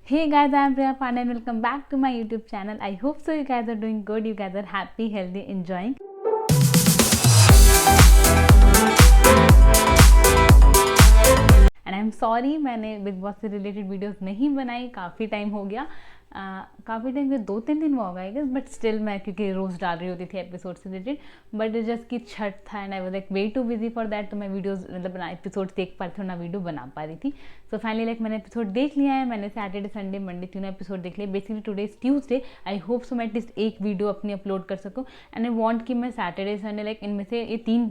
Hey guys, I am Priya Pandey and welcome back to my YouTube channel. I hope so you guys are doing good, you guys are happy, healthy, enjoying. And I am sorry मैंने big boss से related videos नहीं बनाई, काफ़ी time हो गया। काफ़ी time से 2-3 दिन हुआ होगा आई गेस, बट स्टिल मैं क्योंकि रोज़ डाल रही होती थी एपिसोड से रिलेटेड, बट जस्ट कि छठ था and I was like way too busy for that, तो मैं वीडियोस मतलब एपिसोड देख पा रही थी ना, वीडियो बना पा रही थी। सो फाइनली लाइक मैंने एपिसोड देख लिया है, मैंने सैटरडे संडे मंडे तीनों एपिसोड देख लिए। Basically today is Tuesday, I hope so मैं एटलीस्ट एक वीडियो अपनी अपलोड कर सकूँ एंड आई वॉन्ट कि मैं सैटरडे संडे लाइक इनमें से ये 3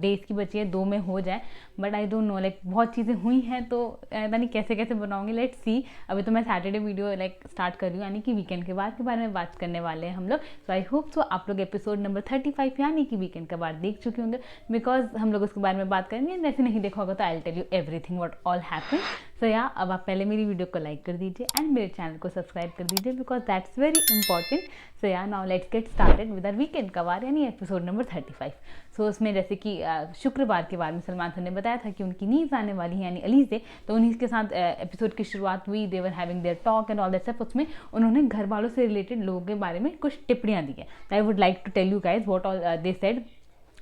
डेज की बची है 2 में हो जाए, but I don't know like बहुत चीज़ें हुई हैं तो पता नहीं कैसे कैसे बनाऊंगी, लेट्स सी। अभी तो मैं सैटरडे वीडियो लाइक स्टार्ट कर रही हूँ, यानी कि वीकेंड के बाद के बारे में बात करने वाले हैं हम लोग। सो आई होप सो आप लोग एपिसोड नंबर 35 यानी कि वीकेंड के बाद देख चुके होंगे, बिकॉज हम लोग उसके बारे में बात करेंगे। वैसे नहीं देखा होगा तो I will tell you everything what all happen. So yeah अब आप पहले मेरी वीडियो को लाइक कर दीजिए एंड मेरे चैनल को सब्सक्राइब कर दीजिए, because that's very important. So yeah now let's get started with our weekend का वार यानी एपिसोड नंबर 35। सो उसमें जैसे कि शुक्रवार के बारे में सलमान सर ने बताया था कि उनकी नींद आने वाली है यानी अलीज़ डे, तो उन्हीं के साथ एपिसोड की शुरुआत हुई। They were having their talk and all that stuff. उसमें उन्होंने घर वालों से रिलेटेड लोगों के बारे में कुछ टिप्पणियां दी है। I would like to tell you guys what all they said.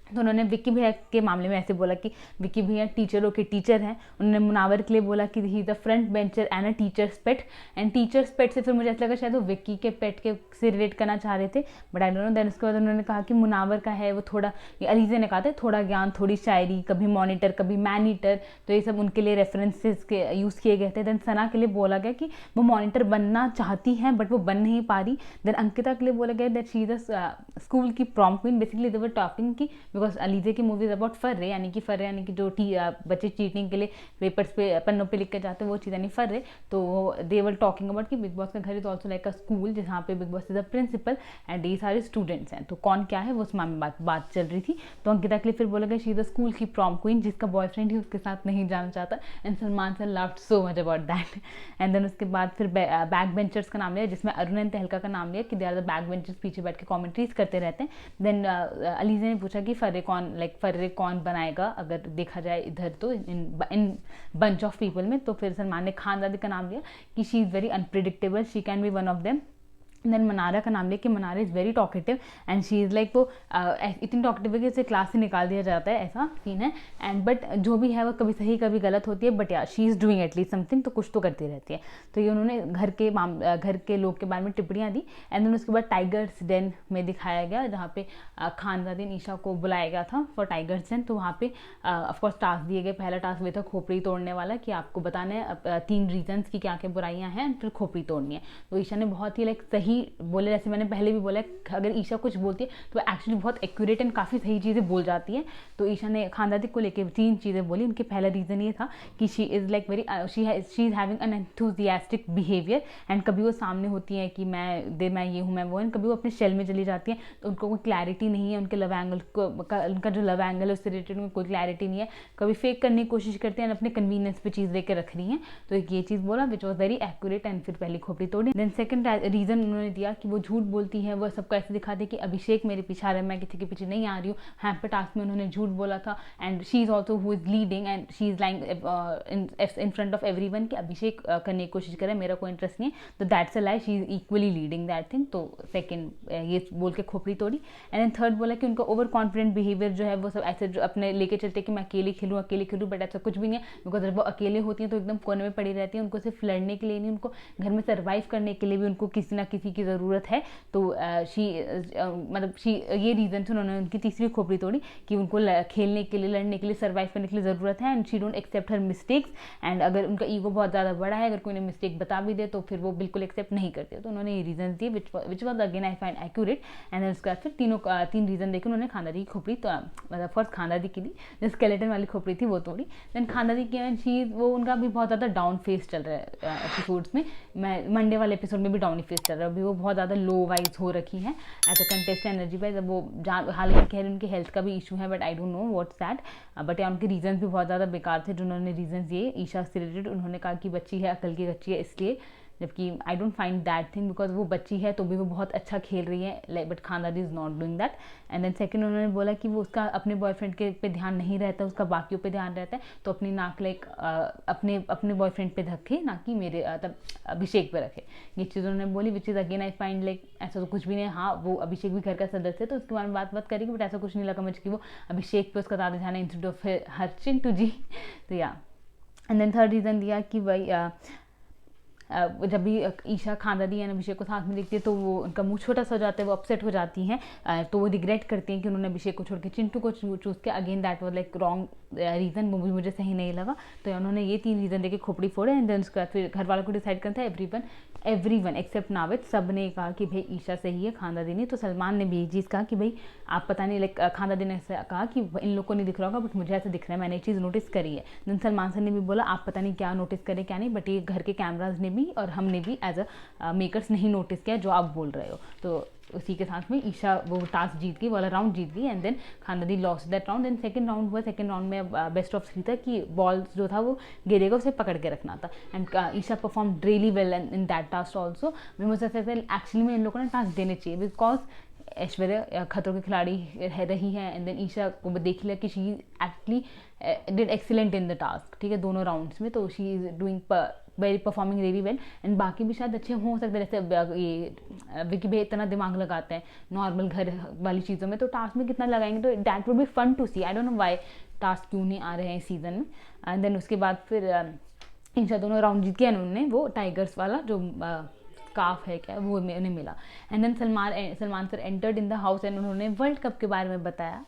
तो उन्होंने विक्की भैया के मामले में ऐसे बोला कि विक्की भैया टीचरों के टीचर हैं। उन्होंने मुनावर के लिए बोला कि he is a front bencher and a teacher's pet, and teacher's pet से फिर मुझे ऐसा लगा शायद वो विक्की के पेट के से रिलेट करना चाह रहे थे, but I don't know. Then उसके बाद उन्होंने कहा कि मुनावर का है वो थोड़ा, अलीज़े ने कहा था थोड़ा ज्ञान थोड़ी शायरी, कभी मॉनिटर कभी मैनीटर, तो ये सब उनके लिए रेफरेंसेस के यूज़ किए गए थे। देन सना के लिए बोला गया कि वो मॉनिटर बनना चाहती हैं बट वो बन नहीं पा रही। देन अंकिता के लिए बोला गया that she is a school की prom queen. Basically they were talking की बिकॉज अलीज़े की मूवीज अबाउट फर्रे यानी कि जो बच्चे चीटिंग के लिए पेपर्स पे पन्नों पे लिख के जाते हैं वो चीज़ यानी फर्रे। तो दे वर टॉकिंग अबाउट कि बिग बॉस का घर is also like a school जहाँ पे Bigg Boss is a principal and ये सारे स्टूडेंट्स हैं, तो कौन क्या है वो उस मामले में बात चल रही थी। तो अंकिता के लिए फिर बोला गया शी इज अ स्कूल की प्रॉम क्वीन जिसका बॉयफ्रेंड ही उसके साथ नहीं जाना चाहता, and Salman sir loved so much about that. And then उसके बाद फिर बैक बेंचर्स का नाम लिया, जिसमें अरुण एंड तहलका का नाम लिया कि they are the back benchers, पीछे बैठ के कॉमेंट्रीज करते रहते हैं। देन अलीज़े ने पूछा कि फर्रे कौन बनाएगा अगर देखा जाए इधर तो इन बंच ऑफ पीपल में। तो फिर सलमान ने खान दादी का नाम लिया कि she is very unpredictable, she can be one of them. Then Mannara का नाम लिया कि Mannara is very talkative and she is like वो इतनी टॉकेटिव है कि उसे क्लास से निकाल दिया जाता है, ऐसा सीन है। एंड बट जो भी है वो कभी सही कभी गलत होती है, but yeah she is doing at least something, तो कुछ तो करती रहती है। तो ये उन्होंने घर के लोग के बारे में टिप्पणियाँ दी। एंड देन उसके बाद टाइगर्स डेन में दिखाया गया जहाँ पे खानदादी ईशा को बुलाया गया था फॉर टाइगर्स डेन। तो वहाँ पे ऑफकोर्स टास्क दिए गए। पहला टास्क ये था खोपड़ी तोड़ने वाला कि आपको बताना है 3 रीजन्स की क्या क्या बुराइयाँ हैं, फिर खोपड़ी तोड़नी है। तो ईशा ने बहुत ही लाइक सही बोले, जैसे मैंने पहले भी बोला अगर ईशा कुछ बोलती है तो एक्चुअली बहुत एक्यूरेट एंड काफ़ी सही चीज़ें बोल जाती है। तो ईशा ने खानदादी को लेकर 3 चीज़ें बोली। उनके पहला रीज़न ये था कि she is like very she is having an enthusiastic behaviour, and कभी वो सामने होती है कि मैं ये हूँ मैं वो, एंड कभी वो अपने शेल में चली जाती है तो उनको कोई क्लैरिटी नहीं है। उनके लव एंगल को उनका जो लव एंगल है उससे रिलेटेड उनको कोई क्लैरिटी नहीं है, कभी फेक करने की कोशिश करते हैं, अपने कन्वीनियंस पे चीज़ लेकर रख रही हैं। तो एक ये चीज़ बोला which was very accurate, and फिर पहली खोपड़ी तोड़ी। देन सेकंड रीज़न उन्होंने दिया कि वो झूठ बोलती है, वो सबको ऐसे दिखाते कि अभिषेक मेरे पीछे आ रहा है, मैं किसी के पीछे नहीं आ रही हूँ। हैम्पर टास्क में उन्होंने झूठ बोला था, and she is also who is leading and she is lying in front of everyone कि अभिषेक करने की कोशिश करे, मेरा कोई इंटरेस्ट नहीं है। तो that's a lie, she is equally leading that thing. तो सेकेंड ये बोल के खोपड़ी तोड़ी। एंड देन थर्ड बोला कि उनका ओवर कॉन्फिडेंट बिहेवियर जो है वो सब ऐसे जो अपने लेके चलते कि मैं अकेले खेलूँ, बट ऐसा कुछ भी नहीं है। बिकॉज जब वो अकेले होती हैं तो एकदम कोने में पड़ी रहती हैं, उनको सिर्फ लड़ने के लिए नहीं, उनको घर में सर्वाइव करने के लिए भी उनको किसी ना किसी की ज़रूरत है। तो ये रीज़न थे उन्होंने उनकी तीसरी खोपड़ी तोड़ी कि उनको खेलने के लिए, लड़ने के लिए, सर्वाइव करने के लिए ज़रूरत है, and she don't accept her mistakes. एंड अगर उनका ईगो बहुत ज़्यादा बड़ा है, अगर कोई ने मिस्टेक बता भी दे तो फिर वो बिल्कुल एक्सेप्ट नहीं करते। तो उन्होंने ये रीज़न दिए which was again I find accurate. And then उसके बाद फिर 3 रीज़न देखे उन्होंने खानदादी की खोपड़ी, तो मतलब फर्स्ट खानदादी की दी जो स्केलेटन वाली खोपड़ी थी वो तोड़ी। देन खानदादी की चीज़ वो उनका भी बहुत ज़्यादा डाउन फेस चल रहा है एपिसोड्स में। मैं मंडे वाले एपिसोड में भी डाउन फेस चल रहा है, अभी वो बहुत ज़्यादा लो वाइज हो रखी हैं as a contestant energy wise. अब वो हालांकि कह रहे उनकी हेल्थ का भी इशू है, but I don't know what's that. But या उनके रीजन भी बहुत ज़्यादा बेकार थे जो उन्होंने रीजन दिए ईशा से रिलेटेड। उन्होंने कहा कि बच्ची है, अकल की बच्ची है, इसलिए जबकि आई don't find that thing because वो बच्ची है तो भी वो बहुत अच्छा खेल रही है, but Khandadi is not doing that. And then second उन्होंने बोला कि वो उसका अपने बॉयफ्रेंड के पे ध्यान नहीं रहता, उसका बाकियों पे ध्यान रहता है, तो अपनी नाक लाइक अपने बॉयफ्रेंड पे रखे, ना कि मेरे तब अभिषेक पे रखे। ये चीज़ उन्होंने बोली, which is again I find like ऐसा तो कुछ भी नहीं है। हाँ, वो अभिषेक भी घर का सदस्य है तो उसके बारे में बात करेगी, बट ऐसा कुछ नहीं लगा मुझे कि वो अभिषेक पे उसका ज़्यादा ध्यान है इंस्टेड ऑफ हर चिंटू जी। तो या एंड देन थर्ड रीज़न दिया कि भाई जब भी ईशा खानदादी एंड अभिषेक को साथ में देखती है तो वो उनका मुंह छोटा सा हो जाता है, वो अपसेट हो जाती हैं, तो वो रिग्रेट करती हैं कि उन्होंने अभिषेक को छोड़ के चिंटू को चूज़ किया। Again that was like wrong reason, वो भी मुझे सही नहीं लगा। तो उन्होंने ये 3 रीज़न देके खोपड़ी फोड़े। एंड देन उसके बाद फिर घर वालों को डिसाइड करता है, एवरीवन एक्सेप्ट नाविद, सब ने कहा कि भाई ईशा सही है, खानदादी ने। तो सलमान ने भी यही चीज़ कहा कि भाई आप पता नहीं, लाइक खानदादी ने ऐसा कहा कि इन लोग को नहीं दिख रहा होगा बट मुझे ऐसा दिख रहा है, मैंने ये चीज़ नोटिस करी है। देन सलमान सर ने भी बोला आप पता नहीं क्या नोटिस करें क्या नहीं, बट ये घर के कैमराज ने भी और हमने भी एज अ मेकर्स नहीं नोटिस किया जो आप बोल रहे हो। तो उसी के साथ में ईशा वो टास्क जीत गई, वाला राउंड जीत गई। And then Khandadi lost that round. And second round हुआ, सेकंड राउंड में बेस्ट ऑफ 3 था कि बॉल जो था वो गिरेगा, उसे पकड़ के रखना था। And Isha perform really well in that task also. मुझे ऐसा एक्चुअली में इन लोगों ने टास्क देने चाहिए, बिकॉज ऐश्वर्या खतरों की खिलाड़ी रही है। एंड देन ईशा को देख लिया कि she actually did excellent in the task, ठीक है, दोनों राउंड्स में। तो she is doing very performing very well. And बाकी भी शायद अच्छे हो सकते हैं, जैसे ये विकी भाई इतना दिमाग लगाते हैं नॉर्मल घर वाली चीज़ों में, तो टास्क में कितना लगाएंगे, तो that would be fun to see. I don't know why task क्यों नहीं आ रहे हैं इस सीजन में। एंड देन उसके बाद फिर ईशा दोनों राउंड जीत के उन्होंने वो टाइगर्स वाला जो स्कार्फ है क्या वो उन्हें मिला। And then Salman sir entered in the house and उन्होंने वर्ल्ड कप के बारे में बताया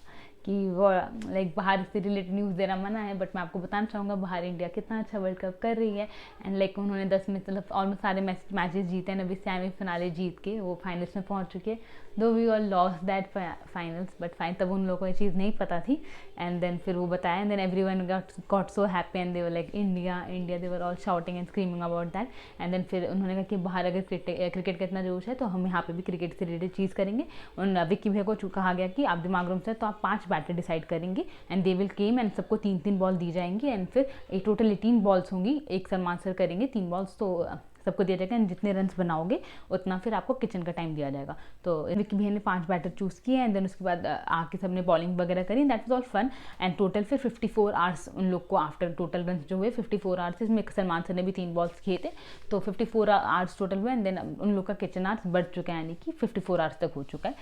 कि वो लाइक बाहर से रिलेटेड न्यूज़ देना मना है, बट मैं आपको बताना चाहूँगा बाहर इंडिया कितना अच्छा वर्ल्ड कप कर रही है। एंड लाइक उन्होंने 10 में मतलब ऑलमोस्ट सारे मैचेस जीते हैं, अभी सेमी फिनाले जीत के वो फाइनल्स में पहुँच चुके हैं। Though we all lost that finals, but fine तब उन लोगों को ये चीज़ नहीं पता थी। एंड देन फिर वो बताया, and then everyone got so happy and they were like India India, they were all shouting and screaming about that. And then फिर उन्होंने कहा कि बाहर अगर क्रिकेट का इतना जोश है तो हम यहाँ पे भी क्रिकेट से रिलेटेड चीज़ करेंगे। उन विक्की भैया को कहा गया कि आप दिमाग रूम से तो आप 5 बैटर डिसाइड करेंगे and they will came and सबको 3-3 बॉल दी जाएंगी। एंड फिर एक टोटल 18 बॉल्स होंगी, एक सलमान सर करेंगे 3 बॉल्स, तो सबको दिया जाएगा। एंड जितने रन्स बनाओगे उतना फिर आपको किचन का टाइम दिया जाएगा। तो विक्की भैया ने 5 बैटर चूज़ किए। एंड देन उसके बाद आके सबने बॉलिंग वगैरह करी, that was all fun. And total फिर 54 आवर्स उन लोग को आफ्टर टोटल रन्स जो हुए 54 आवर्स, इसमें सलमान सर ने भी 3 बॉल्स किए थे, तो 54 आवर्स टोटल हुए। एंड देन उन लोग का किचन आवर्स बढ़ चुका है, यानी कि 54 आवर्स तक हो चुका है।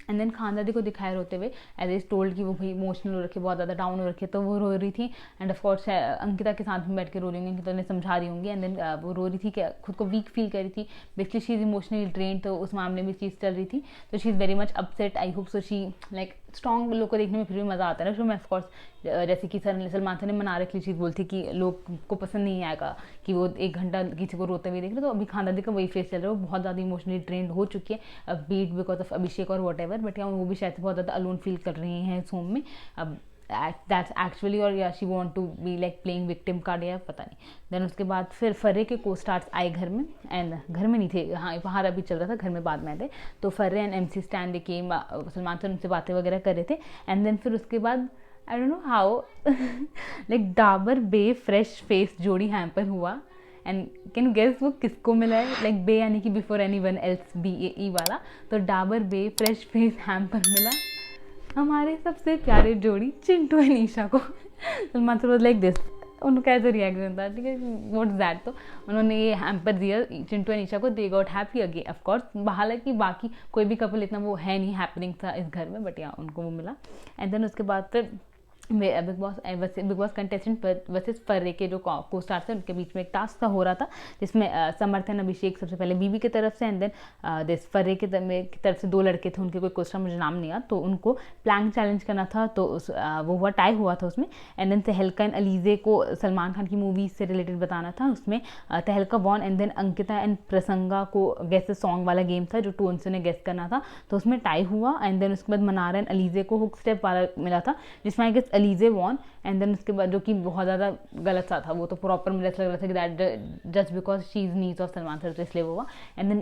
एंड देन खानदादी को दिखाए रोते हुए, एज इज टोल्ड कि वो भाई इमोशनल हो रखे, बहुत ज़्यादा डाउन हो रखे, तो वो रो रही थी। एंड ऑफकोर्स अंकिता के साथ में बैठ के रो रही होंगी, अंकिता ने समझा रही होंगी। एंड देन वो रो रही थी कि खुद को वीक फील कर रही थी, basically she is emotionally drain, तो उस मामले में चीज़ चल रही थी। तो she is very much upset. I hope so she like strong लोग को देखने में फिर भी मज़ा आता है ना शो में। ऑफकोर्स जैसे कि सलमान सर ने मना रखी चीज़ बोलती कि लोग को पसंद नहीं आएगा कि वो 1 घंटा किसी को रोते हुए देख रहे, तो अभी खानदादी का वही फेस चल रहा है, वो बहुत ज़्यादा इमोशनली ट्रेंड हो चुकी है, बीट बिकॉज ऑफ अभिषेक और वॉट एवर। बट या वो भी शायद बहुत ज़्यादा अलोन फील कर रही हैं इस होम में। अब दैट्स एक्चुअली, और या she want to be like playing victim card या पता नहीं। देन उसके बाद फिर फर्रे के को स्टार्स आए घर में, एंड घर में नहीं थे, हाँ बाहर अभी चल रहा था, घर में बाद में आए थे। तो फर्रे एंड MC स्टैन के सलमान सर उनसे बातें वगैरह कर रहे थे। एंड देन फिर उसके बाद I don't know how like Dabur be fresh face जोड़ी हैम्पर हुआ। एंड कैन गेस वो किसको मिला है, लाइक बे यानी कि बिफोर एनीवन एल्स BAE वाला। तो Dabur be fresh face hamper मिला हमारे सबसे प्यारे जोड़ी चिंटू एंड ईशा को। Salman sir was like this, उनका ऐसा रिएक्शन था, ठीक है, व्हाट्स दैट। तो उन्होंने ये हैम्पर दिया चिंटू एंड ईशा को, they got happy again. Of course हालांकि बाकी कोई भी कपल इतना वो है नहीं हैपनिंग था इस घर में, बट या उनको वो मिला। एंड देन उसके बाद फिर बिग बॉस कंटेस्टेंट वर्सेस फर्रे के जो को स्टार्स हैं उनके बीच में एक टास्क सा हो रहा था, जिसमें समर्थन अभिषेक सबसे पहले बीबी की तरफ से, एंड देन दिस फर्रे की तरफ से 2 लड़के थे, उनके कोई क्वेश्चन मुझे नाम नहीं आया, तो उनको प्लैंक चैलेंज करना था। तो वो हुआ, टाई हुआ था उसमें। एंड देन तहलका एंड अलीजे को सलमान खान की मूवी से रिलेटेड बताना था, उसमें Tehelka won. And then Ankita and Prasanga को गेस सॉन्ग वाला गेम था जो टोन से उन्हें गेस करना था, तो उसमें टाई हुआ। एंड देन उसके बाद मनारा एंड अलीजे को हुक स्टेप वाला मिला था, जिसमें आई गेस अलीजे वॉन, एंड देन उसके बाद जो कि बहुत ज़्यादा गलत सा था, वो तो प्रॉपर मुझे ऐसा लग रहा था कि that just because she is niece of Salman sir, तो इसलिए वो हुआ। And then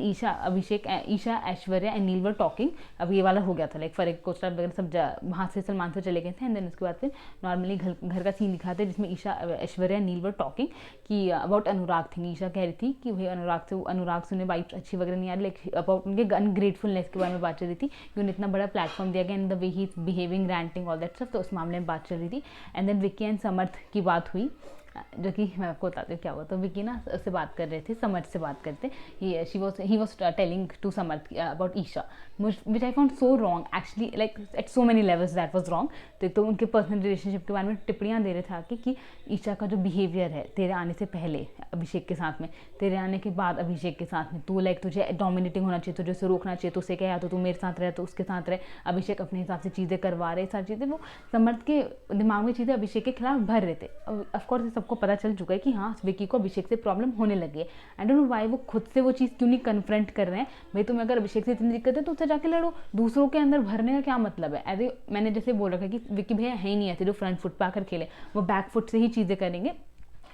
Isha Aishwarya and Neil were talking, अब ये वाला हो गया था, लाइक फरीक कोचरा वगैरह सब वहाँ से सलमान सर चले गए थे। एंड देन उसके बाद फिर नॉर्मली घर का सीन दिखाते जिसमें ईशा ऐश्वर्या नील वर टॉकिंग कि अबाउट अनुराग थिंग। ईशा कह रही थी कि भाई अनुराग से उन्हें वाइब्स अच्छी वगैरह नहीं आ रही, लाइक अबाउट उनके अनग्रेटफुलनेस के बारे में बात चल रही थी कि उन्हें इतना बड़ा प्लेटफॉर्म दिया गया and the way he is behaving, ranting, all that stuff, तो उस मामले में बात चल रही थी। एंड देन विक्की एंड समर्थ की बात हुई, जो कि मैं आपको बताती हूँ क्या हुआ। तो विक्की ना उससे बात कर रहे थे, समर्थ से बात करते, he was telling to Samarth about Isha, which I found so wrong actually, like at so many levels that was wrong. तो उनके पर्सनल रिलेशनशिप के बारे में टिप्पणियाँ दे रहे थे आके कि ईशा का जो बिहेवियर है तेरे आने से पहले अभिषेक के साथ में, तेरे आने के बाद अभिषेक के साथ में, तू लाइक तुझे डोमिनेटिंग होना चाहिए, तुझे उसे रोकना चाहिए, तो उसे क्या, या तो तू मेरे साथ रहे तो उसके साथ रहे, अभिषेक अपने हिसाब से चीज़ें करवा रहे, सारी चीज़ें वो समर्थ के दिमाग में चीज़ें अभिषेक के खिलाफ भर रहे थे। ऑफकोर्स ये सबको पता चल चुका है कि हाँ विक्की को अभिषेक से प्रॉब्लम होने लगी है। आई डोंट नो व्हाई वो खुद से वो चीज़ क्यों नहीं कन्फ्रंट कर रहे हैं। भाई तुम्हें अगर अभिषेक से इतनी दिक्कत है तो उससे जाके लड़ो, दूसरों के अंदर भरने का क्या मतलब है। ऐसे मैंने जैसे बोल रखा है कि विक्की भैया है ही नहीं ऐसे जो फ्रंट फुट पे आकर खेले, वो बैक फुट से ही चीज़ें करेंगे,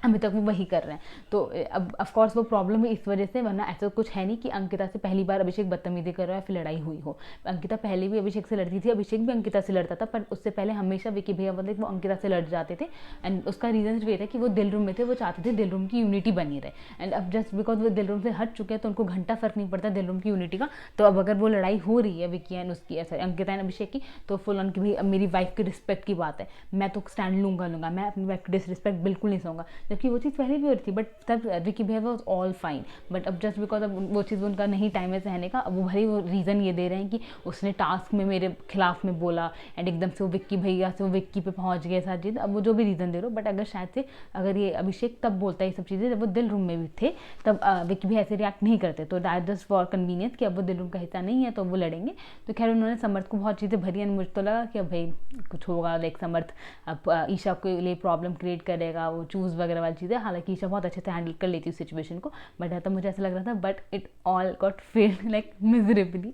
अभी तक वो वही कर रहे हैं। तो अब ऑफकोर्स वो प्रॉब्लम है इस वजह से, वरना ऐसा कुछ है नहीं कि अंकिता से पहली बार अभिषेक बदतमीजी कर रहा है फिर लड़ाई हुई हो। अंकिता पहले भी अभिषेक से लड़ती थी, अभिषेक भी अंकिता से लड़ता था, पर उससे पहले हमेशा विक्की भैया मतलब वो अंकिता से लड़ जाते थे। एंड उसका रीजन सिर्फ ये था कि वो दिल रूम में थे, वो चाहते थे दिल रूम की यूनिटी बनी रहे। एंड अब जस्ट बिकॉज वो दिल रूम से हट चुके हैं तो उनको घंटा फर्क नहीं पड़ता दिल रूम की यूनिटी का। तो अब अगर वो लड़ाई हो रही है विक्की एंड उसकी, ऐसा अंकिता एंड अभिषेक की, तो फुल ऑन की भाई अब मेरी वाइफ की रिस्पेक्ट की बात है, मैं तो स्टैंड लूंगा, मैं अपनी वाइफ की डिसरिस्पेक्ट बिल्कुल नहीं सहूंगा। जबकि वो चीज़ पहले भी थी, बट तब विक्की भैया वाज ऑल फाइन। बट अब जस्ट बिकॉज अब वो चीज़ उनका नहीं टाइम है सहने का, अब वो भले वो रीज़न ये दे रहे हैं कि उसने टास्क में मेरे खिलाफ में बोला एंड एकदम से वो विक्की भैया से वो विक्की पे पहुंच गए सारी चीज़। अब वो जो भी रीज़न दे रहे हो, बट अगर शायद से अगर ये अभिषेक तब बोलता है ये सब चीज़ें जब वो दिल रूम में भी थे, तब विक्की भैया ऐसे रिएक्ट नहीं करते। तो दैट जस्ट फॉर कन्वीनियंस कि अब वो दिल रूम का हिस्सा नहीं है तो वो लड़ेंगे। तो खैर उन्होंने समर्थ को बहुत चीज़ें भरी, मुझे तो लगा कि अब भाई कुछ होगा, लाइक समर्थ अब ईशा के लिए प्रॉब्लम क्रिएट करेगा, वो चूज़ वगैरह वाली चीज़ें। हालांकि ईशा बहुत अच्छे से हैंडल कर लेती हूँ सिचुएशन को, बट तब मुझे ऐसा लग रहा था, but it all got failed like miserably,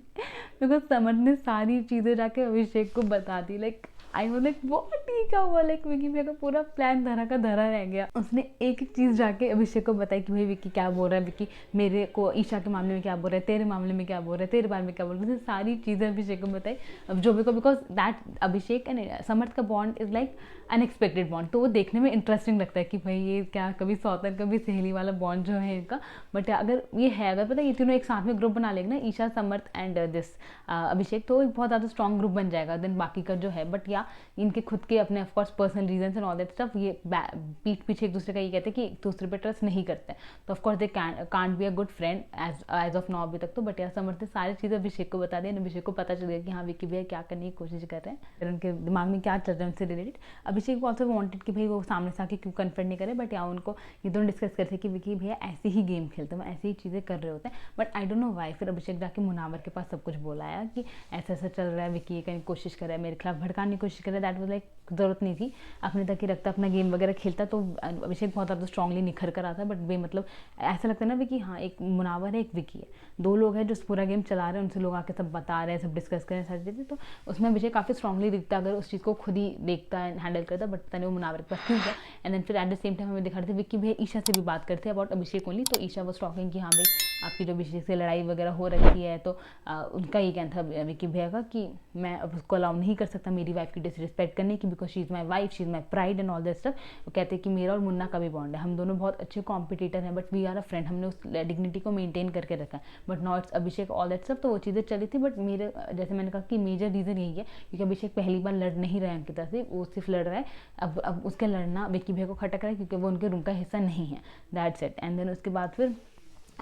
because Samarth ने सारी चीज़ें जाके अभिषेक को बता दी। लाइक आई वो लाइक वो ठीक है हुआ, लाइक विक्की भैया का पूरा प्लान धरा का धरा रह गया। उसने एक एक चीज़ जाके अभिषेक को बताई कि भाई विक्की क्या बोल रहा है, विक्की मेरे को ईशा के मामले में क्या बोल रहा है, तेरे मामले में क्या बोल रहा है, तेरे बारे में क्या बोल रहा है, सारी चीज़ें अभिषेक को बताई। अब जो भी को, बिकॉज दैट अभिषेक एंड समर्थ का bond is like unexpected bond, तो वो देखने में इंटरेस्टिंग लगता है कि भाई ये क्या कभी सौतन कभी सहेली वाला बॉन्ड जो है इनका। बट अगर ये है, अगर पता है ये तीनों एक साथ में ग्रुप बना लेगा ना, ईशा समर्थ एंड दिस अभिषेक, तो एक बहुत ज़्यादा स्ट्रॉन्ग ग्रुप बन जाएगा देन बाकी का जो है। बट या इनके खुद के अपने of course personal reason and all that stuff, ये पीठ पीछे एक दूसरे का ये कहते हैं कि एक दूसरे पे ट्रस्ट नहीं करते, तो of course they can't be a good friend as of now अभी तक तो। बट यार समर्थ ने सारी चीज़ें अभिषेक को बता दी, अभिषेक को पता चल गया कि हाँ विक्की भैया क्या करने की कोशिश कर रहे हैं, फिर उनके दिमाग में क्या चल रहा है उनसे रिलेटेड। अभिषेक को ऑल्सो वांटेड कि भाई वो सामने से आके क्यों कन्फ्रंट नहीं करे, बट या उनको ये दोनों डिस्कस करते कि विक्की भैया ऐसे ही गेम खेलते हैं, ऐसी ही चीज़ें कर रहे होते हैं। But I don't know why फिर अभिषेक जाके मुनावर के पास सब कुछ बोलाया कि ऐसा ऐसा चल रहा है, विक्की ये करने की कोशिश कर रहा है, मेरे खिलाफ भड़काने की कोशिश कर रहा है। दैट वाज लाइक ज़रूरत नहीं थी, अपने तक ही रखता, अपना गेम वगैरह खेलता, तो अभिषेक बहुत ज़्यादा स्ट्रांगली निखर कर आता है। बट वे मतलब ऐसा लगता है ना कि हाँ एक मुनावर है एक विक्की है, दो लोग हैं जो पूरा गेम चला रहे हैं, उनसे लोग आके सब बता रहे हैं, सब डिस्कस कर रहे हैं सारी चीज़ें। तो उसमें अभिषेक काफ़ी स्ट्रांगली दिखता अगर उस चीज़ को खुद ही देखता है हैंडल करता, बट पता नहीं वो मुनावर के पास क्यों गया। एंड देन फिर एट द सेम टाइम हमें दिखा रहे थे विक्की भैया ईशा से भी बात करते हैं अबाउट अभिषेक ओनली। तो ईशा वो टॉकिंग कि हाँ भाई आपकी जो अभिषेक से लड़ाई वगैरह हो रखी है, तो उनका ये कहना था विक्की भैया का कि मैं अब उसको अलाउ नहीं कर सकता मेरी वाइफ की डिसरिस्पेक्ट करने की, because she is my wife, she is my pride and all that stuff. वो कहते हैं कि मेरा और मुन्ना का भी बॉन्ड है, हम दोनों बहुत अच्छे कॉम्पिटिटर हैं, but we are a friend, हमने उस डिग्निटी को मेंटेन करके रखा है, but not Abhishek all that stuff. तो वो चीज़ें चली थी, बट मेरे जैसे मैंने कहा कि मेजर रीज़न यही है क्योंकि अभिषेक पहली बार लड़ नहीं रहा है अंकिता से, वो सिर्फ लड़ रहा है। अब उसके लड़ना विक्की भैया को खटक रहा है क्योंकि वो उनके रूम का हिस्सा नहीं है, दैट्स इट। एंड देन उसके बाद फिर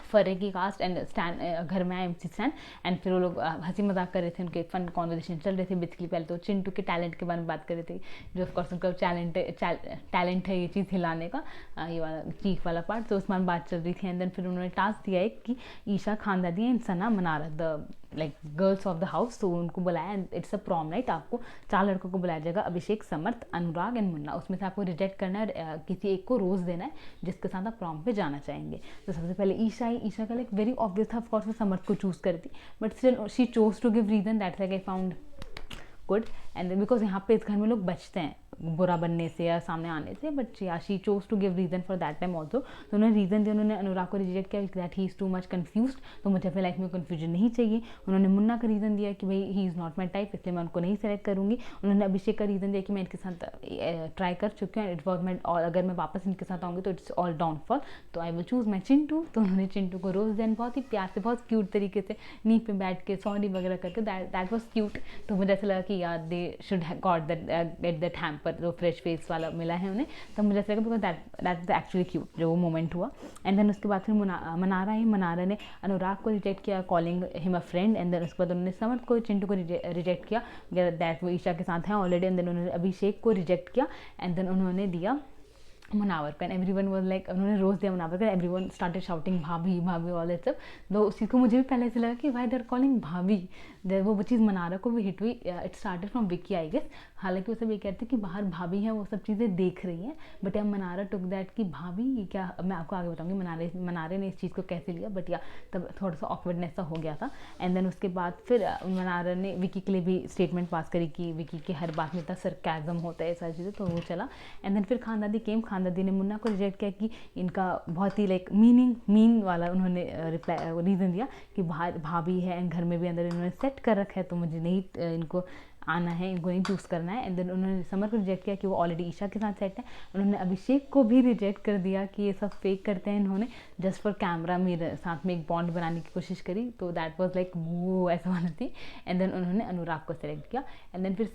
फरे की कास्ट एंड स्टैंड घर में आए एमसी स्टैंड, एंड फिर वो लोग हंसी मजाक कर रहे थे, उनके फन कॉन्वर्सेशन चल रहे थे। बेसिकली पहले तो चिंटू के टैलेंट के बारे में बात कर रहे थे, जो ऑफकोर्स उनका टैलेंट है ये चीज़ हिलाने का, ये वाला चीख वाला पार्ट, तो उसमें बात चल रही थी। एंड देन फिर उन्होंने टास्क दिया है कि ईशा खानदानी and Sana Mannara the like girls of the house, तो उनको बुलाया and it's a prom night, आपको 4 लड़कों को बुलाया जाएगा, अभिषेक, समर्थ, अनुराग एंड मुन्ना। उसमें से आपको रिजेक्ट करना है, किसी एक को रोज़ देना है जिसके साथ आप प्रॉम पे जाना चाहेंगे। तो सबसे पहले ईशा आई, ईशा का लाइक वेरी ऑब्वियस था ऑफकोर्स वो समर्थ को चूज़ करती, but still she chose to give reason that's like I found good. And then because यहाँ पे इस घर में लोग बचते हैं बुरा बनने से या सामने आने से, but yeah she chose to give reason for that time also. तो उन्होंने रीज़न दिया, उन्होंने अनुराग को रिजेक्ट किया that he is too much confuse, तो मुझे अपनी लाइफ में कन्फ्यूजन नहीं चाहिए। उन्होंने मुन्ना का रीज़न दिया कि भाई he is not my type, इसलिए मैं उनको नहीं सेलेक्ट करूँगी। उन्होंने अभिषेक का रीज़न दिया कि मैं इनके साथ ट्राई कर चुकी हूँ, इट वॉज मैं, और अगर मैं वापस इनके साथ आऊँगी तो इट्स ऑल डाउनफॉल, तो आई विल चूज़ माई चिंटू। तो उन्होंने चिंटू को रोज़ देन बहुत ही प्यार से, बहुत क्यूट तरीके से नी पे बैठ के सॉरी वगैरह करके, दैट वॉज क्यूट। तो मुझे ऐसा लगा कि यार they should got that hamper, जो फ्रेश फेस वाला मिला है उन्हें, तब मुझे ऐसा लगा because that is actually cute जो वो मोमेंट हुआ। एंड देन उसके बाद फिर मनारा ने अनुराग को रिजेक्ट किया calling him a friend, and then उसके बाद उन्होंने समर को, चिंटू को रिजेक्ट किया दैट वो ईशा के साथ हैं ऑलरेडी, एंड देन उन्होंने अभिषेक को रिजेक्ट किया, एंड देन उन्होंने दिया मुनावर को, एंड एवरीवन वाज लाइक, उन्होंने रोज़ दिया मुनावर को, एवरीवन स्टार्टेड शाउटिंग भाभी भाभी ऑल दैट सब। तो उस चीज़ को मुझे भी पहले से लगा कि वाई दे आर कॉलिंग भाभी, वो चीज़ मनारा को भी हिट हुई। It started from Vicky I guess, हालांकि वो सब ये कहते हैं कि बाहर भाभी हैं, वो सब चीज़ें देख रही हैं, बट या मनारा टुक दैट कि भाभी क्या, मैं आपको आगे बताऊंगी मनारे ने इस चीज़ को कैसे लिया, बट या तब थोड़ा सा ऑकवर्डनेस सा हो गया था। एंड देन उसके बाद फिर मनारा ने विकी के लिए भी स्टेटमेंट पास करी कि विकी के हर बात में इतना सरकाज़म होता है, सारी चीज़ें, तो वो चला। एंड देन फिर खानदादी ने मुन्ना को रिजेक्ट किया कि इनका बहुत ही लाइक मीन वाला उन्होंने रिप्लाई रीज़न दिया कि भाभी है एंड घर में भी अंदर इन्होंने सेट कर रखा है, तो मुझे नहीं इनको आना है, इनको नहीं चूज़ करना है। एंड देन उन्होंने समर को रिजेक्ट किया कि वो ऑलरेडी ईशा के साथ सेट है। उन्होंने अभिषेक को भी रिजेक्ट कर दिया कि ये सब फेक करते हैं, इन्होंने जस्ट फॉर कैमरा मेरे साथ में एक बॉन्ड बनाने की कोशिश करी, तो दैट वाज लाइक वो ऐसा वाला थी। एंड देन उन्होंने अनुराग को सेलेक्ट किया। एंड देन फिर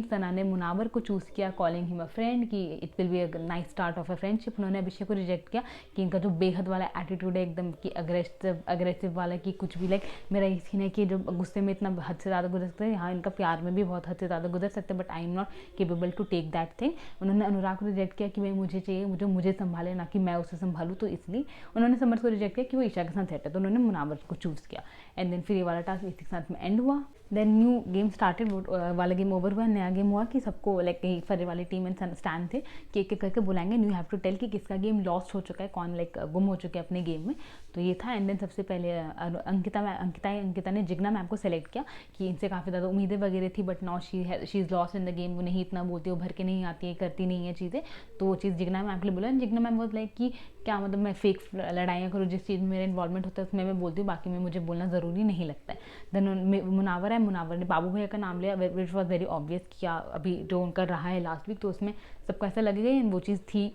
सना ने मुनावर को चूज़ किया कॉलिंग हिम अ फ्रेंड कि it will be a nice start of a friendship. उन्होंने अभिषेक को रिजेक्ट किया कि इनका जो बेहद वाला एटीट्यूड है एकदम कि अग्रेसिव वाला, कि कुछ भी लाइक मेरा ये सीन है कि जो गुस्से में इतना हद से ज़्यादा गुजर सकते हैं, यहाँ इनका प्यार में भी बहुत हद से ज़्यादा गुजर सकते हैं, but I am not capable to take that thing. उन्होंने अनुराग को रिजेक्ट किया कि भाई मुझे चाहिए मुझे संभाले, ना कि मैं उसे संभालूँ, तो इसलिए उन्होंने समर को रिजेक्ट किया कि वो ईशा के साथ सेट है, तो उन्होंने मुनावर को चूज़ किया। एंड देन फिर ये वाला टास्क इसी के साथ में एंड हुआ। देन न्यू गेम स्टार्टेड, वाला गेम ओवर हुआ, नया गेम हुआ कि सबको लाइक फर्रे वाली टीम एंड स्टैंड थे कि एक एक करके बुलाएंगे, न्यू हैव टू टेल कि किसका गेम लॉस्ट हो चुका है, कौन लाइक गुम हो चुके हैं अपने गेम में, तो ये था। एंड देन सबसे पहले अंकिता ने जिग्ना मैम को सेलेक्ट किया कि इनसे काफ़ी ज़्यादा उम्मीदें वगैरह थी, but now she is lost in the game, वो नहीं इतना बोलती, वो भर के नहीं आती है, करती नहीं है चीज़ें, तो वो चीज़ जिग्ना मैम के लिए बोला। जिग्ना मैम बहुत लाइक कि क्या मतलब मैं फेक लड़ाइयाँ करूँ, जिस चीज़ में मेरा इन्वॉल्वमेंट होता है उसमें मैं बोलती हूँ, बाकी में मुझे बोलना ज़रूरी नहीं लगता है। देन मुनावर ने बाबू भैया का नाम लिया, विच वॉज वेरी ऑब्वियस किया अभी जो उनका रहा है लास्ट वीक, तो उसमें सबको ऐसा लगेगा वो चीज़ थी।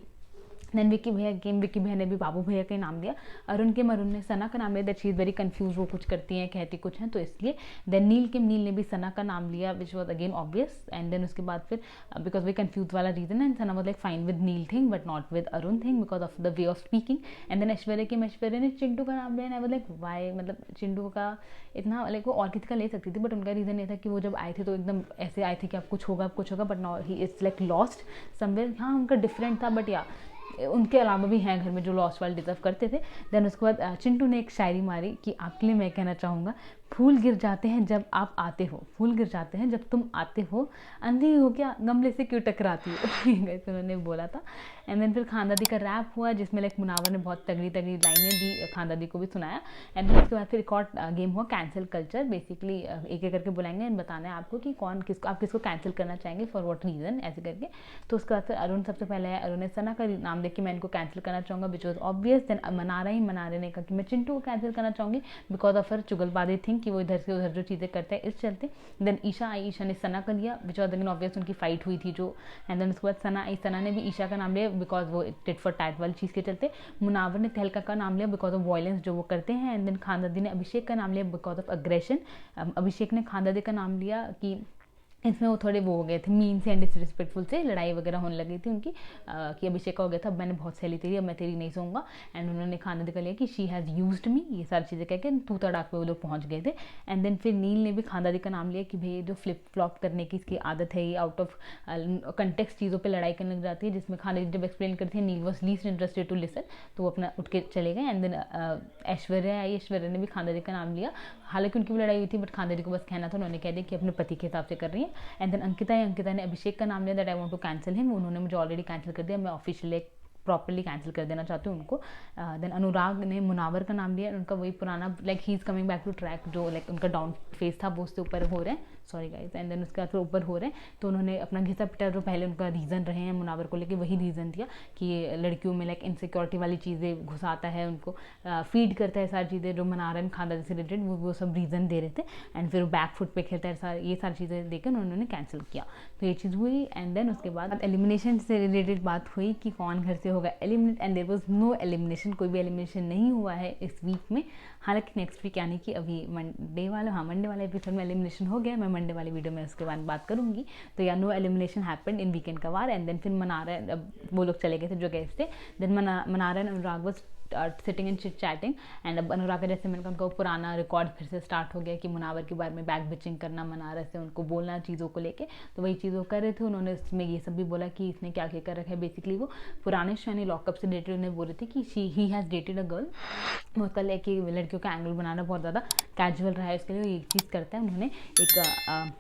देन विकी भैया ने भी बाबू भैया का नाम दिया। अरुण ने सना का नाम लिया, that she is very confuse, वो कुछ करती हैं कहती कुछ हैं, तो इसलिए। देन नील ने भी सना का नाम लिया, which was again obvious. And then उसके बाद फिर बिकॉज वे कंफ्यूज वाला रीजन है, and Sana was like fine with Neil thing but not with Arun thing because of the way of speaking. And then Aishwarya ने चिंटू का नाम लिया, and I was like why, मतलब चिंटू का इतना लाइक वो और किसी का ले सकती थी, बट उनका रीज़न ये था कि वो जब आए थे तो एकदम ऐसे आए थे कि अब कुछ होगा, but now he is like lost somewhere. हाँ उनका डिफरेंट था, बट या उनके अलावा भी हैं घर में जो लॉस्ट वाले डिजर्व करते थे। देन उसके बाद चिंटू ने एक शायरी मारी कि आपके लिए मैं कहना चाहूँगा, फूल गिर जाते हैं जब आप आते हो, फूल गिर जाते हैं जब तुम आते हो, अंधी हो क्या गमले से क्यों टकराती हो, उन्होंने बोला था। एंड देन फिर खानदादी का रैप हुआ जिसमें लाइक मुनावर ने बहुत तगड़ी लाइनें दी, खानदादी को भी सुनाया। एंड देन उसके बाद फिर एक और गेम हुआ कैंसिल कल्चर। बेसिकली एक एक करके बुलाएंगे एंड बताना है आपको कि आप किसको कैंसिल करना चाहेंगे, फॉर व्हाट रीज़न, ऐसे करके। तो उसके बाद फिर अरुण सबसे पहले है, अरुण ने सना का नाम देख के मैं इनको कैंसिल करना चाहूँगा विच वॉज ऑब्वियस। देन मनारे ने कहा कि मैं चिंटू को कैंसिल करना चाहूँगी बिकॉज ऑफ हर चुगलबाजी थिंग कि वो इधर से उधर जो चीज़ें करते हैं इस चलते। देन ईशा ने सना का लिया विच वॉज अगेन ऑब्वियस, उनकी फाइट हुई थी जो। एंड देन उसके बाद सना ने भी ईशा का नाम लिया बिकॉज वो टिट फॉर टैट वाली चीज़ के चलते। मुनावर ने तहलका का नाम लिया बिकॉज ऑफ वायलेंस जो वो करते हैं। एंड देन खानदादी ने अभिषेक का नाम लिया बिकॉज ऑफ अग्रेशन। अभिषेक ने खानदादी का नाम लिया कि इसमें वो थोड़े वो हो गए थे मीन से एंड डिसरिस्पेक्टफुल से, लड़ाई वगैरह होने लगी थी उनकी कि अभिषेक का हो गया था मैंने बहुत सहेली तेरी, अब मैं तेरी नहीं सोऊंगा। एंड उन्होंने खानदादी का लिया कि शी हैज़ यूज्ड मी, ये सारी चीज़ें कह के तू तड़ाक पे वो लोग पहुँच गए थे। एंड देन फिर नील ने भी खानदादी का नाम लिया कि भाई जो फ्लिप फ्लॉप करने की इसकी आदत है, ये आउट ऑफ कंटेक्स्ट चीज़ों पर लड़ाई करने लग जाती है, जिसमें खानदादी जब एक्सप्लेन करती है Neel was least interested to listen, तो वो अपना उठ के चले गए। एंड देन ऐश्वर्या ने भी खानदादी का नाम लिया, हालांकि उनकी भी लड़ाई हुई थी बट खानदादी को बस कहना था, उन्होंने कह दिया कि अपने पति के हिसाब से कर रही है। एंड देन अंकिता ने अभिषेक का नाम लिया that I want to cancel him, उन्होंने मुझे ऑलरेडी कैंसिल कर दिया, मैं ऑफिशियली प्रॉपरली कैंसिल कर देना चाहते हो उनको। देन अनुराग ने मुनावर का नाम लिया, उनका वही पुराना like he is coming back to track, जो लाइक उनका डाउन फेस था वो उससे ऊपर हो रहे हैं, सॉरी गाइस। एंड देन उसके बाद फिर ऊपर हो रहे हैं, तो उन्होंने अपना घिसा पिटा जो पहले उनका रीज़न रहे हैं मुनावर को लेके, वही रीज़न दिया कि ये लड़कियों में लाइक इनसिक्योरिटी वाली चीज़ें घुसाता है, उनको फीड करता है सारी चीज़ें जो मना रहे हैं खानदान से रिलेटेड, वो सब रीज़न दे रहे थे। एंड फिर बैक फुट पे खेलता है, ये सारी चीज़ें देकर उन्होंने कैंसिल किया। तो ये चीज़ हुई। एंड देन उसके बाद एलिमिनेशन से रिलेटेड बात हुई कि कौन घर से होगा eliminate, and there was no elimination, कोई भी एलिमिनेशन नहीं हुआ है इस वीक में। हालांकि नेक्स्ट वीक यानी कि अभी मंडे वाला एपिसोड में एलिमिनेशन हो गया, मैं मंडे वाली वीडियो में उसके बाद बात करूंगी। तो yeah no elimination happened in weekend का वार। एंड देन फिर मनारा, वो लोग चले गए थे जो गेस्ट थे। Then Mannara and Anurag was sitting and chit chatting. And अब अनुराग का जैसे मैंने कहा उनका पुराना रिकॉर्ड फिर से स्टार्ट हो गया कि मुनावर के बारे में बैक बिचिंग करना, मनारा से उनको बोलना चीज़ों को लेके, तो वही चीज़ वो कर रहे थे। उन्होंने इसमें ये सब भी बोला कि इसने क्या क्या कर रखा है। बेसिकली वो पुराने शो यानी लॉकअप से रिलेटेड उन्हें बोल रहे थे कि he has dated a girl, उसका लेके लड़कियों का एंगल बनाना बहुत ज़्यादा कैजुअल रहा है, इसके लिए एक चीज़ करता है। उन्होंने एक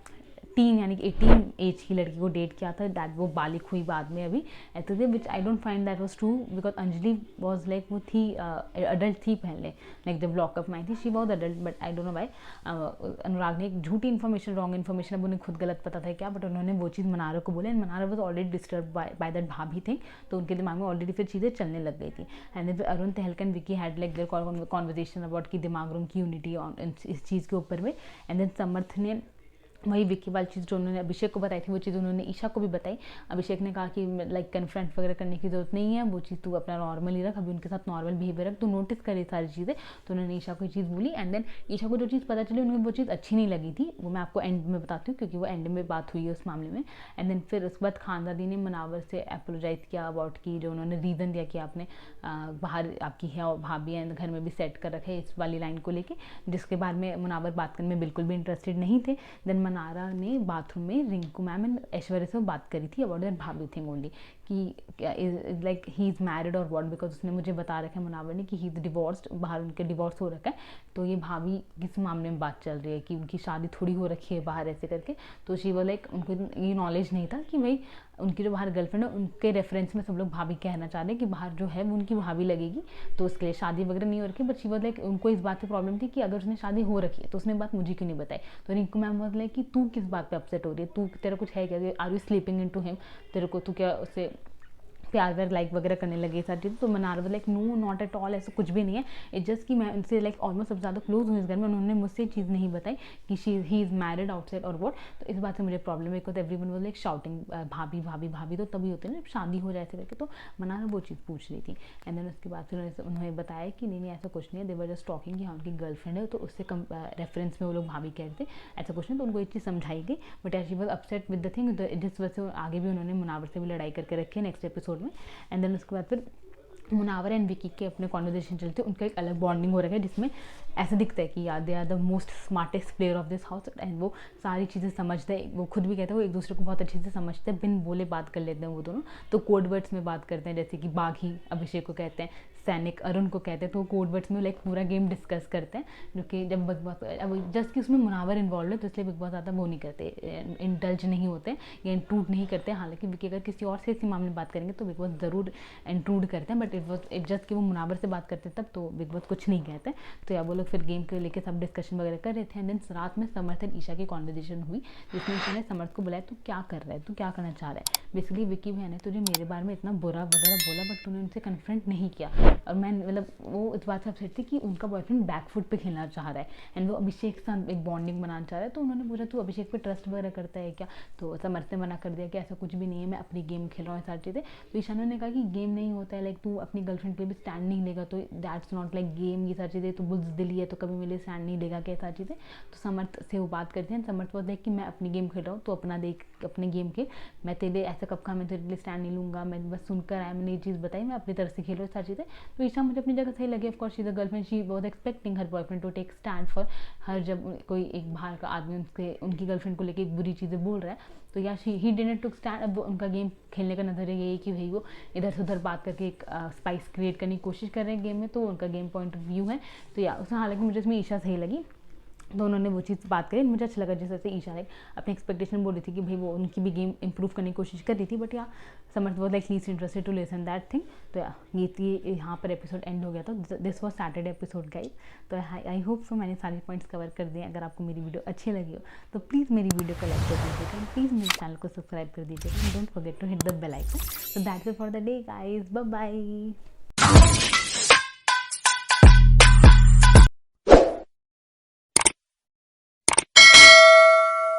टीन यानी कि 18 एज की लड़की को डेट किया था, दैट वो बालिक हुई बाद में अभी ऐसे थे, which I don't find that was true, because Anjali was like वो थी अडल्ट थी पहले, लाइक जब लॉकअप में आई थी she was adult, but I don't know why Anurag ने एक झूठी इन्फॉर्मेशन, रॉन्ग इन्फॉर्मेशन, अब उन्हें खुद गलत पता था क्या, बट उन्होंने वो चीज़ मनारा को बोले। And Mannara was already disturb by that भाभी थिंग, तो उनके दिमाग में ऑलरेडी फिर चीज़ें चलने लग गई थी। And then Arun Tehelka and Vicky had like their conversation about की दिमाग रूम की यूनिटी इस चीज़ के ऊपर में। एंड देन समर्थ ने वही विक्की वाली चीज़ जो उन्होंने अभिषेक को बताई थी वो चीज़ उन्होंने ईशा को भी बताई। अभिषेक ने कहा कि लाइक कन्फ्रंट वगैरह करने की जरूरत नहीं है, वो चीज़ तू अपना नॉर्मल ही रख, अभी उनके साथ नॉर्मल बिहेवियर रख, तू नोटिस करे सारी चीज़ें। तो उन्होंने ईशा को ये चीज़ बोली। एंड देन ईशा को जो चीज़ पता चली उन्हें वो चीज़ अच्छी नहीं लगी थी, वो मैं आपको एंड में बताती हूँ क्योंकि वो एंड में बात हुई है उस मामले में। एंड देन फिर उसके बाद खानदादी ने मनावर से अपोलोजाइज़ किया अबाउट की जो उन्होंने रीज़न दिया कि आपने बाहर आपकी है और भाभी एंड घर में भी सेट कर रखे इस वाली लाइन को लेके, जिसके बारे में मुनावर बात करने में बिल्कुल भी इंटरेस्टेड नहीं थे। देन मनारा ने बाथरूम में रिंकू मैम एंड ऐश्वर्या से बात करी थी अबाउट दैट भाभी थिंग ओनली, कि लाइक ही इज़ मैरिड और व्हाट, बिकॉज उसने मुझे बता रखा है मुनावर ने कि ही इज़ डिवोर्स्ड, बाहर उनके डिवोर्स हो रखा है, तो ये भाभी किस मामले में बात चल रही है कि उनकी शादी थोड़ी हो रखी है बाहर ऐसे करके। तो शी वो लाइक उनको ये नॉलेज नहीं था कि भाई उनकी जो बाहर गर्लफ्रेंड है उनके रेफरेंस में सब लोग भाभी कहना चाह रहे हैं कि बाहर जो है वो उनकी भाभी लगेगी, तो उसके लिए शादी वगैरह नहीं हो रखी। बट शी वाज लाइक उनको इस बात की प्रॉब्लम थी कि अगर उसने शादी हो रखी है तो उसने बात मुझे क्यों नहीं बताई। तो रिंकू मैम वाज लाइक कि तू किस बात पे अपसेट हो रही है, तू तेरा कुछ है क्या, are you sleeping into him, तेरे को तू क्या उससे प्यार व्यार लाइक वगैरह करने लगे सारी चीज़। तो Mannara like no not at all, ऐसा कुछ भी नहीं है, इट जस्ट कि मैं उनसे लाइक ऑलमोस्ट सबसे ज़्यादा क्लोज हूँ इस घर में, उन्होंने मुझसे चीज़ नहीं बताई कि ही इज़ मैरिड आउटसाइड और वॉट। तो इस बात से मुझे प्रॉब्लम है, because everyone was like shouting भाभी भाभी भाभी, तो तभी होते हैं ना जब शादी हो जाए ऐसे करके। तो मनारा वो चीज़ पूछ रही थी। एंड देन उसके बाद फिर उन्होंने बताया कि नहीं ऐसा कुछ नहीं है, दे वर जस्ट टॉकिंग कि हाँ उनकी गर्लफ्रेंड है, तो उससे कम रेफरेंस में वो लोग भाभी कह रहे थे, ऐसा कुछ नहीं। तो उनको एक चीज़ समझाई गई, but she was upset with the thing, जिस वजह से आगे भी उन्होंने मुनावर से भी लड़ाई करके रखी है नेक्स्ट एपिसोड में। एंड देन उसके बाद फिर मुनावर एंड विकी के अपने कॉन्वर्जेशन चलते हैं, उनका एक अलग बॉन्डिंग हो रहा है जिसमें ऐसा दिखता है कि यार they are the most smartest player of this house, and वो सारी चीज़ें समझते हैं, वो खुद भी कहते हैं वो एक दूसरे को बहुत अच्छे से समझते हैं, बिन बोले बात कर लेते हैं वो दोनों। तो कोड वर्ड्स में बात करते हैं, जैसे कि बाघी अभिषेक को कहते हैं, सैनिक अरुण को कहते हैं, तो कोड वर्ड्स में लाइक पूरा गेम डिस्कस करते हैं, जो कि जब बिग बॉस अब जस्ट कि उसमें मुनावर इन्वॉल्व है तो इसलिए बिग बॉस ज़्यादा वो नहीं करते, इंडल्ज नहीं होते या इंट्रूड नहीं करते। हालांकि विकी अगर किसी और से इसी मामले में बात करेंगे तो बिग बॉस ज़रूर इंट्रूड करते हैं, बट इट जस्ट कि वो मुनावर से बात करते तब तो बिग बॉस कुछ नहीं कहते। तो या वो लोग फिर गेम को लेकर सब डिस्कशन वगैरह कर रहे थे। एंड देन रात में समर्थ एंड ईशा की कॉन्वर्जेशन हुई, जिसमें ईशा ने समर्थ को बुलाया, तू क्या कर रहा है, तू क्या करना चाह रहा है, बेसिकली विकी भैया ने तुझे मेरे बारे में इतना बुरा वगैरह बोला बट तूने उनसे कन्फ्रंट नहीं किया। और मैं मतलब वो इस बात से अपसेट थी कि उनका बॉयफ्रेंड बैकफुट पे खेलना चाह रहा है एंड वो अभिषेक के साथ एक बॉन्डिंग बनाना चाह रहा है। तो उन्होंने पूछा तू अभिषेक पे ट्रस्ट वगैरह करता है क्या, तो समर्थ ने मना कर दिया कि ऐसा कुछ भी नहीं है, मैं अपनी गेम खेल रहा हूँ सारी चीज़ें। तो ईशाना ने कहा कि गेम नहीं होता है, लाइक तू अपनी गर्लफ्रेंड पे भी स्टैंड नहीं लेगा तो दैट्स नॉट लाइक गेम, ये सारी चीज़ें तो बुज़दिली है, तो कभी मेरे लिए स्टैंड नहीं लेगा क्या सारी चीज़ें। तो समर्थ से वो बात करते हैं, समर्थ बोलते हैं कि मैं अपनी गेम खेल रहा हूँ तो अपना देख अपने गेम खेल, मैं तेरे ऐसा कब कहा मैं तेरे लिए स्टैंड नहीं लूँगा, मैं बस सुनकर आया, मैंने ये चीज़ बताई, मैं अपनी तरफ से खेल रहा हूँ सारी चीज़ें। तो ईशा मुझे अपनी जगह सही लगी, of course she is a girlfriend, she was expecting her boyfriend to take stand for her, जब कोई एक बाहर का आदमी उनकी गर्लफ्रेंड को लेकर एक बुरी चीज़ें बोल रहा है तो या ही डिडंट टुक स्टैंड। अब उनका गेम खेलने का नज़रिया यही कि भाई वो इधर से उधर बात करके एक स्पाइस क्रिएट करने की कोशिश कर रहे हैं गेम में, तो उनका गेम पॉइंट ऑफ व्यू है। तो या उसमें हालांकि मुझे इसमें ईशा सही लगी, तो उन्होंने वो चीज़ बात करी, मुझे अच्छा लगा। जैसे ईशा लाइक अपनी एक्सपेक्टेशन बोल रही थी कि भाई वो उनकी भी गेम इंप्रूव करने की कोशिश कर रही थी, but yeah Samarth was like he is interested to listen that thing. तो या ये यहाँ पर एपिसोड एंड हो गया था। This was Saturday episode guys. तो आई होप सो मैंने सारे पॉइंट्स कवर कर दिए। अगर आपको मेरी वीडियो अच्छी लगी हो तो प्लीज़ मेरी वीडियो को लाइक कर दीजिएगा, प्लीज़ मेरे चैनल को सब्सक्राइब कर दीजिएगा, don't forget to hit the bell icon. So that's it for the day guys, bye bye.